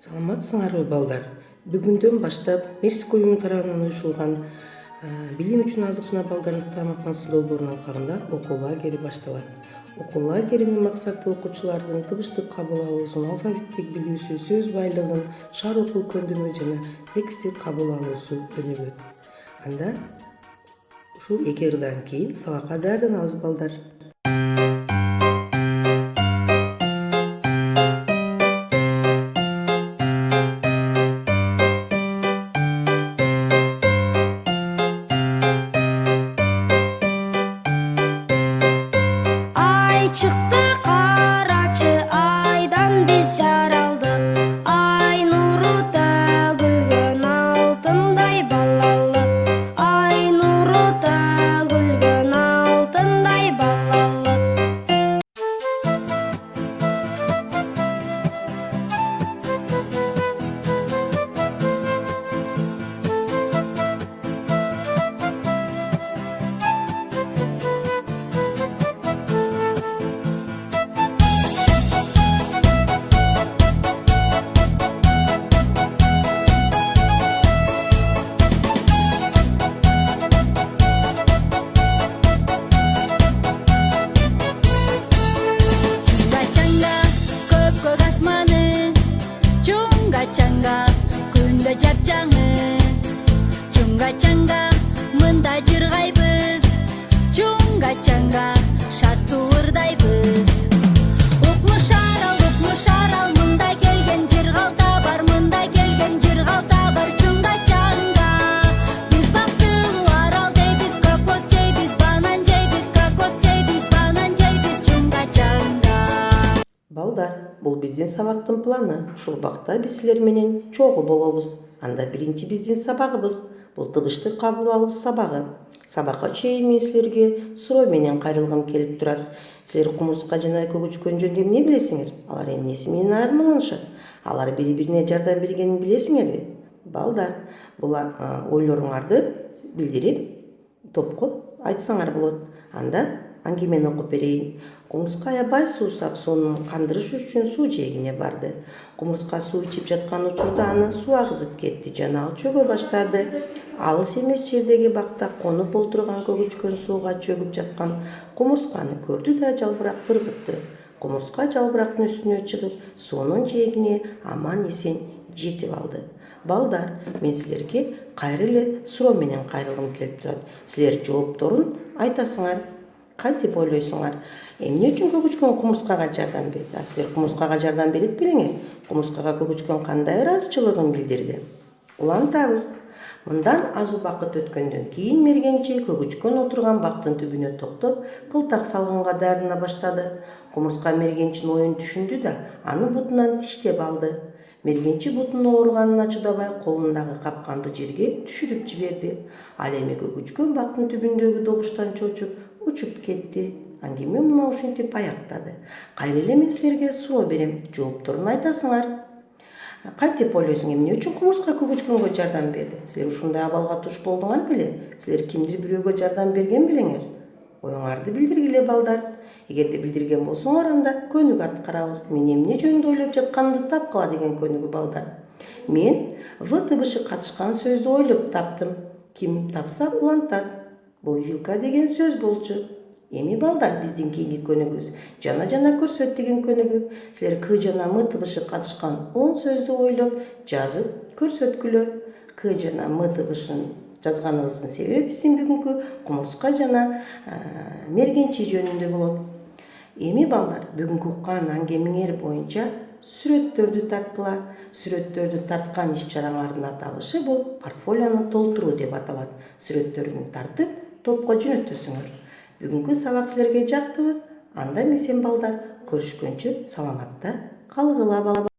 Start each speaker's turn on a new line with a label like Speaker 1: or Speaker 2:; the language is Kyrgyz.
Speaker 1: Саламатсыңарбы балдар? Бүгүндөн баштап Мерск уюму тарабынан уюшулган билим үчүн азык балдардын тамактансуу долбоорунун алкагында окуу лагери башталат. Окуу лагеринин максаты окуучулардын тыбыштык кабыл алуусун, алфавиттик билүүсү, сөз байлыгын, шаар окуу көндүмө жана текстти кабыл алуусу өнүгөт. Анда ушул 2 ырдан кийин сабакка даярданабыз балдар.
Speaker 2: Çıktı karaçı aydan biz jaraldık. Ay nuru tөгülгөн алтындай балалык. Ay nuru tөгülгөн алтындай балалык. Көк асманы чуңга-чаңга күндө жапжаңы чуңга-чаңга мында жыргайбыз чуңга-чаңга шаттуу ырдайбыз укмуш арал мында келген жыргалта бар мында келген жыргалта бар чуңга-чаңга биз бактылуу арал дейбиз кокос жейбиз банан жейбиз кокос жейбиз банан жейбиз чуңга-чаңга.
Speaker 1: Балдар, бул биздин сабактын планы. Ушул убакта биз силер менен чогуу болобуз. Анда биринчи биздин сабагыбыз бул тыбыштык кабыл алуу сабагы. Сабакка чейин мен силерге суроо менен кайрылгым келип турат. Силер кумурска жана көгүчкөн жөнүндө эмне билесиңер? Алар эмнеси менен айырмаланышат? Алар бири-бирине жардам бергенин билесиңерби? Балдар, бул ойлоруңарды билдирип, топко айтсаңар болот. Анда аңгемени окуп берейин. Кумурска аябай суусап, сонун кандырыш үчүн суу жээгине барды. Кумурска суу ичип жаткан учурда аны суу агызып кетти жана ал чөгө баштады. Алыс эмес жердеги бакта конуп олтурган көгүчкөн сууга чөгүп жаткан кумурсканы көрдү да жалбыракты ыргытты. Кумурска жалбырактын үстүнө чыгып, суунун жээгине аман эсен жетип алды. Балдар, мен силерге кайра эле суроо менен кайрылгым келип турат. Силер жоопторун айтасыңар. Кантип ойлойсуңар? Эмне үчүн көгүчкөн кумурскага жардам берди? Силер кумурскага жардам берет белеңер? Кумурскага көгүчкөн кандай ыраазычылыгын билдирди? Улантабыз. Мындан аз убакыт өткөндөн кийин мергенчи көгүчкөн отурган бактын түбүнө токтоп, кылтак салганга даярдана баштады. Кумурска мергенчинин оюн түшүндү да, аны бутунан тиштеп алды. Мергенчи бутунун ооруганына чыдабай, колундагы капканды жерге түшүрүп жиберди. Ал эми көгүчкөн бактын түбүндөгү добуштан чочуп, учуп кетти. Аңгеме мына ушинтип аяктады. Кайра эле мен силерге суроо берем. Жоопторун айтасыңар. Кантип ойлойсуң, эмне үчүн кумурска көгүчкөнгө жардам берди? Силер ушундай абалга туш болдуңар беле? Силер кимдир бирөөгө жардам берген белеңер? Оюңарды билдиргиле балдар. Эгерде билдирген болсоңор, анда көнүк аткарабыз. Мен эмне жөнүндө ойлоп жатканымды тапкыла деген көнүгү балдар. Мен В тыбышы катышкан сөздү ойлоп таптым. Ким тапса улантат. Бул вилка деген сөз болчу. Эми балдар, биздин кийинки көнүгүбүз жана көрсөт деген көнүгү. Силер К жана М тыбышы катышкан 10 сөздү ойлоп, жазып көрсөткүлө. К жана М тыбышын жазганыбыздын себеби биздин бүгүнкү кумурска жана мергенчи жөнүндө болот. Эми балдар, бүгүнкү уккан аңгемеңер боюнча сүрөттөрдү тарткыла. Сүрөттөрдү тарткан иш-чараңардын аталышы бул портфолиону толтуруу деп аталат. Сүрөттөрүн тартып, топко жөнөтөсүңөр. Бүгүнкү сабак силерге жактыбы? Анда эмесен балдар, көрүшкөнчө саламатта калгыла балдар.